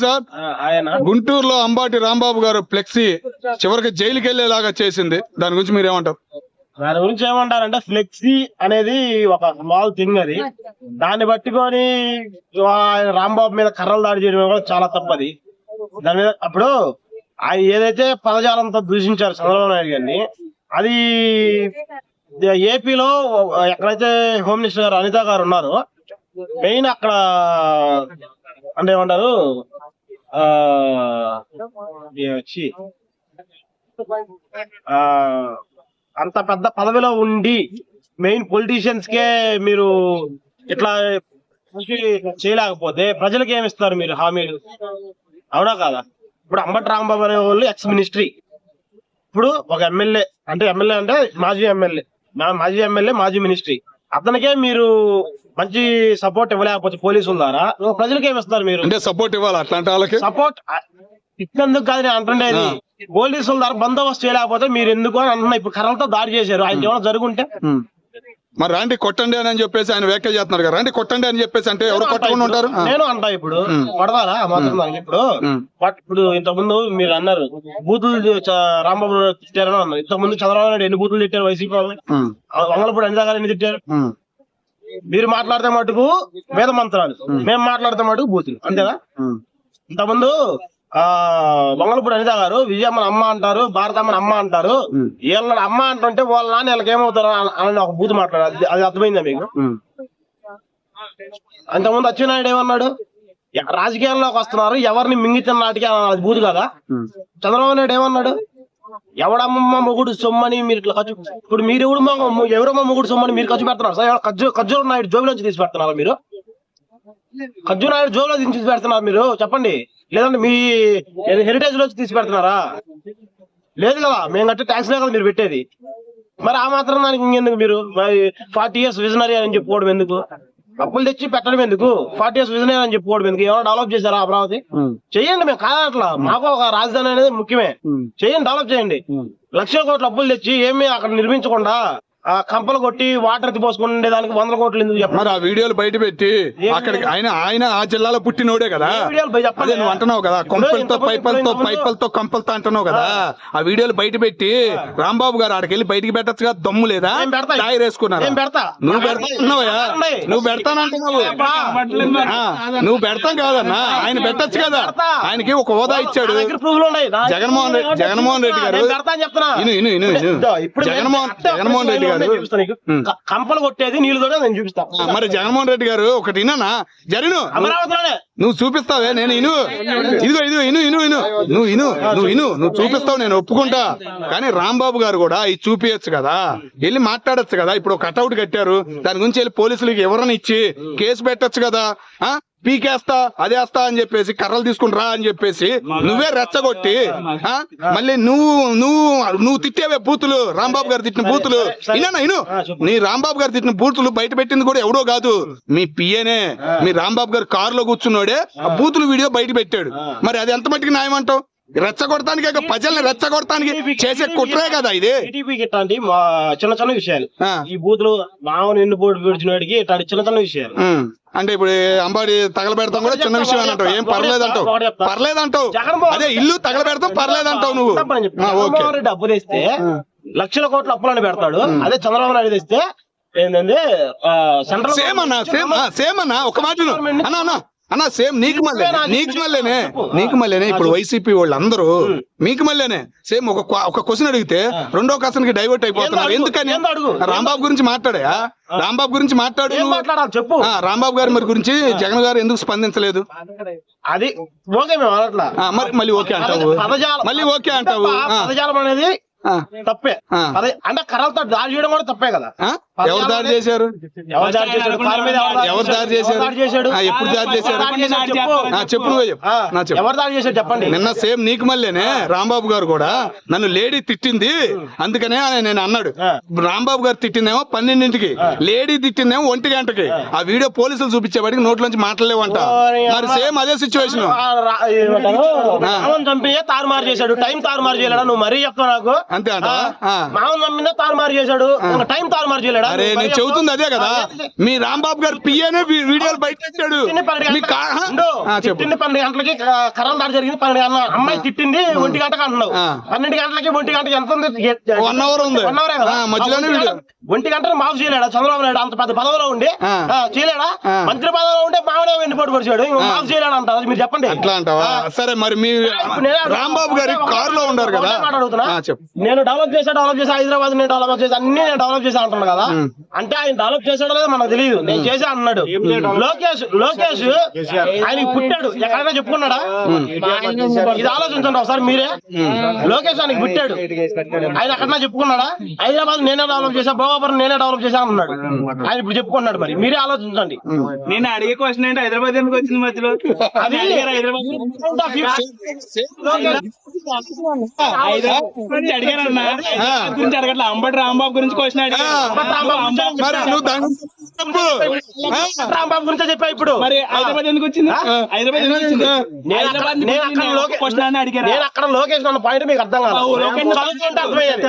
Sir గుంటూరులో అంబాటి రాంబాబు గారు flexi చివరికి జైలుకి వెళ్లేలాగా చేసింది. దాని గురించి మీరు ఏమంటారు? దాని గురించి ఏమంటారంటే ఫ్లెక్సీ అనేది ఒక స్మాల్ థింగ్. అది దాన్ని పట్టుకొని రాంబాబు మీద కర్రలు దాడి చేయడం కూడా చాలా తప్పది. దాని మీద అప్పుడు ఆయన ఏదైతే పదజాలంతో దూషించారు చంద్రబాబు నాయుడు గారిని, అది ఏపీలో ఎక్కడైతే హోమ్ మినిస్టర్ గారు అనిత గారు ఉన్నారో మెయిన్ అక్కడ అంటే ఏమంటారు వచ్చి అంత పెద్ద పదవిలో ఉండి మెయిన్ పొలిటీషియన్స్ కే మీరు ఇట్లా చేయలేకపోతే ప్రజలకు ఏమిస్తారు మీరు హామీలు? అవునా కాదా? ఇప్పుడు అంబటి రాంబాబు అనే వాళ్ళు ఎక్స్ మినిస్ట్రీ, ఇప్పుడు ఒక ఎమ్మెల్యే అంటే మాజీ ఎమ్మెల్యే మాజీ మినిస్ట్రీ, అతనికే మీరు మంచి సపోర్ట్ ఇవ్వలేకపోతే పోలీసుల ద్వారా ప్రజలకు ఏమిస్తారు మీరు? అంటే సపోర్ట్ ఇవ్వాలి అట్లాంటి వాళ్ళకి. సపోర్ట్ ఇచ్చినందుకు కాదు నేను అంటుండేది, పోలీసుల ద్వారా బందోబస్తు చేయలేకపోతే మీరు ఎందుకు అని అంటున్నా. ఇప్పుడు కర్రలతో దాడి చేశారు, ఆయన ఏమైనా జరుగుంటే మరి రాండి కొట్టండి అని చెప్పేసి ఆయన వ్యాఖ్యలు చేస్తున్నారు కదా, రాండి కొట్టండి అని చెప్పేసి అంటే ఎవరు కొట్టకుండా ఉంటారు? నేను అంటా ఇప్పుడు కొడతారా మాత్రం. ఇప్పుడు ఇంతకుముందు మీరు అన్నారు బూతులు రాంబాబు తిట్టారని అన్నారు. ఇంతకుముందు చంద్రబాబు నాయుడు ఎన్ని బూతులు తిట్టారు వైసీపీ వాళ్ళని? వంగలపూడి అనిత గారు ఎన్ని తిట్టారు? మీరు మాట్లాడితే మటుకు వేద మంత్రాలు, మేము మాట్లాడితే మటుకు బూతులు, అంతేనా? ఇంతకుముందు వంగలపూడి అనిత గారు విజయమ్మని అమ్మ అంటారు, భారతమ్మని అమ్మ అంటారు. వీళ్ళని అమ్మ అంటుంటే వాళ్ళ నాన్న వీళ్ళకి ఏమవుతారు అని ఒక బూతు మాట్లాడారు. అది అర్థమైందా మీకు? అంతకుముందు అచ్చెన్నాయుడు ఏమన్నాడు, రాజకీయాల్లోకి వస్తున్నారు ఎవరిని మింగితున్న నాటికి అది బూతు కదా. చంద్రబాబు నాయుడు ఏమన్నాడు, ఎవడమ్మ మొగుడు సొమ్మని మీరు ఇట్లా ఖర్చు, ఇప్పుడు మీరు ఎవరమ్మ మొగుడు సొమ్మని మీరు ఖర్చు పెడుతున్నారు సార్? ఖర్జూర్ నాయుడు జోబులోంచి తీసి పెడుతున్నారు మీరు? ఖర్జూర్ నాయుడు జోబులో తీసి పెడుతున్నారు మీరు చెప్పండి, లేదంటే మీ హెరిటేజ్ లోంచి తీసి పెడుతున్నారా? లేదు కదా, మేము కట్టే ట్యాక్స్ లే కదా మీరు పెట్టేది. మరి ఆ మాత్రం దానికి ఇంకెందుకు మీరు 40 years విజనరీ అని చెప్పుకోవడం ఎందుకు? అప్పులు తెచ్చి పెట్టడం ఎందుకు? 40 years విజనరీ అని చెప్పుకోవడం ఎందుకు? ఏమైనా డెవలప్ చేశారా అమరావతి? చెయ్యండి, మేము కాదట్లా, మాకు ఒక రాజధాని అనేది ముఖ్యమే, చెయ్యండి, డెవలప్ చేయండి. లక్షల కోట్ల అప్పులు తెచ్చి ఏమీ అక్కడ నిర్మించకుండా కంపలు కొట్టి వాటర్ పోసుకుంటే దానికి 100 కోట్లు ఎందుకు చెప్పారు? మరి ఆ వీడియోలు బయట పెట్టి అక్కడికి ఆయన ఆ జిల్లాలో పుట్టినోడే కదా, అదే నువ్వు అంటున్నావు కదా, పైపలతో కంపలతో అంటున్నావు కదా. ఆ వీడియోలు బయట పెట్టి రాంబాబు గారు ఆడికి వెళ్ళి బయటికి పెట్టచ్చు కదా, దమ్ము లేదా? దాయి వేసుకున్నారు. నువ్వు పెడతావుయా? నువ్వు పెడతానంటున్నావు, నువ్వు పెడతాం కాదన్నా, ఆయన పెట్టచ్చు కదా. ఆయనకి ఒక హోదా ఇచ్చాడు జగన్మోహన్ రెడ్డి గారు. జగన్మోహన్ రెడ్డి గారు కంపలు కొట్టేది నీళ్ళు నేను చూపిస్తాను. మరి జగన్మోహన్ రెడ్డి గారు ఒకటి విన్నా జరిను అమరావతిలోనే నువ్వు చూపిస్తావే, నేను నువ్వు చూపిస్తావు, నేను ఒప్పుకుంటా. కానీ రాంబాబు గారు కూడా ఇది చూపించచ్చు కదా, వెళ్ళి మాట్లాడచ్చు కదా. ఇప్పుడు కట్అవుట్ కట్టారు, దాని గురించి వెళ్ళి పోలీసులకి ఎవరైనా ఇచ్చి కేసు పెట్టచ్చు కదా. పీకేస్తా అదేస్తా అని చెప్పేసి కర్రలు తీసుకుంటా అని చెప్పేసి నువ్వే రెచ్చగొట్టి మళ్ళీ నువ్వు తిట్టేవే బూతులు, రాంబాబు గారు తిట్టిన బూతులు. నీ రాంబాబు గారు తిట్టిన బూతులు బయట పెట్టింది కూడా ఎవడో కాదు, మీ పిఏనే. మీ రాంబాబు గారు కారులో కూర్చున్నాడే ఆ బూతులు వీడియో బయట పెట్టాడు. మరి అది ఎంత మట్టికి న్యాయం అంటావు? రెచ్చగొడటానికి, ప్రజల్ని రెచ్చగొడటానికి చేసే కుట్రే కదా ఇది. ఇట్లాంటి చిన్న చిన్న విషయాలు, ఈ బూతులు మామూలు ఎన్ను పోటీ విడిచినవాడికి ఇట్లాంటి చిన్న చిన్న విషయాలు. అంటే ఇప్పుడు అంబాడి తగలబెడతాం కూడా చిన్న విషయం అని అంటావు, ఏం పర్లేదంటావు. అదే ఇల్లు తగలబెడతాం పర్లేదంటావు నువ్వు. జగన్మోహన్ రెడ్డి అప్పు తెస్తే లక్షల కోట్ల అప్పులని పెడతాడు, అదే చంద్రబాబు నాయుడు తెస్తే ఏంటంటే సెంట్రల్ సేమ్ అన్నా. ఒక మాట అన్నా, సేమ్ నీకు మళ్ళీనే ఇప్పుడు వైసీపీ వాళ్ళు అందరూ మీకు మళ్ళీనే సేమ్ ఒక క్వశ్చన్ అడిగితే రెండో క్వశ్చన్ కి డైవర్ట్ అయిపోతున్నారు. ఎందుకని? రాంబాబు గురించి మాట్లాడు, చెప్పు. రాంబాబు గారి మరి గురించి జగన్ గారు ఎందుకు స్పందించలేదు? అది ఓకే, మేము అనట్లా. మళ్ళీ ఓకే అంటావు, పదజాలం అనేది తప్పే. అంటే కర్రలతో దాడి చేయడం కూడా తప్పే కదా. ఎవరు దాడి చేశారు? ఎవరు దాడి చేశాడు? ఎప్పుడు దాడి చేశారు? చెప్పు, ఎవరు దాడి చేశాడు చెప్పండి. నిన్న సేమ్ నీకు మళ్ళీనే రాంబాబు గారు కూడా నన్ను లేడీ తిట్టింది అందుకనే నేను అన్నాడు. రాంబాబు గారు తిట్టిందేమో 12ంటికి, లేడీ తిట్టిందేమో 1 గంటకి. ఆ వీడియో పోలీసులు చూపించేవాడికి నోట్లోంచి మాట్లాడలేవంట. మరి సేమ్ అదే సిచ్యువేషన్. చంపి తారుమారు చేశాడు, టైం తారుమారు చేయలేడా? నువ్వు మరీ చెప్తావు నాకు. అంతే అంట. మామూలు నమ్మిందా తారుమారు చేశాడు, టైం తారుమారు చేయలేడా? చెప్తున్నాడా? అరే నేను చెబుతుంది అదే కదా, మీ రాంబాబు గారు పిఏనే వీడియోలు బయట పెట్టాడు. చెప్పు. 12 గంటలకి కరెంట్ దాడి జరిగింది. 12 గంటల అమ్మాయి తిట్టింది 1 గంటకి అంటున్నావు. 12 గంటలకి 1 గంటకి ఎంత ఉంది? 1 అవర్ ఉంది. 1 అవరే కదా. మధ్యలోనే వీడియో 1 గంటను మాఫ్ చేయలేడా చంద్రబాబు నాయుడు? అంత పెద్ద పదవిలో ఉండి చేయలేడా? మంత్రి పదవిలో ఉంటే మామూలుగా వెండిపోటు పడిచాడు, మాఫ్ చేయలేడు అంటారు. మీరు చెప్పండి. అట్లా అంటావా? సరే మరి మీ రాంబాబు గారి కార్ లో ఉన్నారు కదా, చెప్పు. నేను డెవలప్ చేసా హైదరాబాద్ నేను డెవలప్ చేసా అన్ని నేను డెవలప్ చేసా అంటున్నాను కదా. అంటే ఆయన డెవలప్ చేసాడో లేదో మనకు తెలియదు. నేను చేసా అన్నాడు. లోకేష్ ఆయనకి పుట్టాడు, ఎక్కడైనా చెప్పుకున్నాడా? ఇది ఆలోచించండి ఒకసారి మీరే. లోకేష్ ఆయనకి పుట్టాడు, ఆయన ఎక్కడైనా చెప్పుకున్నాడా? హైదరాబాద్ నేనే డెవలప్ చేసా, భోగాపురం నేనే డెవలప్ చేసా అన్నాడు. ఆయన ఇప్పుడు చెప్పుకున్నాడు. మరి మీరే ఆలోచించండి. నేను అడిగే క్వశ్చన్ ఏంటి, హైదరాబాద్ ఎందుకు వచ్చింది మధ్యలో? అది అడిగారన్నా గురించి అడగట్లే, అంబటి రాంబాబు గురించి క్వశ్చన్ రాంబాబు గురించే చెప్పా. ఇప్పుడు మరి హైదరాబాద్ ఎందుకు వచ్చింది? హైదరాబాద్ ఎందుకు వచ్చింది? క్వశ్చన్ అడిగారు. నేను అక్కడ లోకేష్ అన్న పాయింట్ మీకు అర్థం కాదు. చదువుకుంటే అర్థమయ్యేది.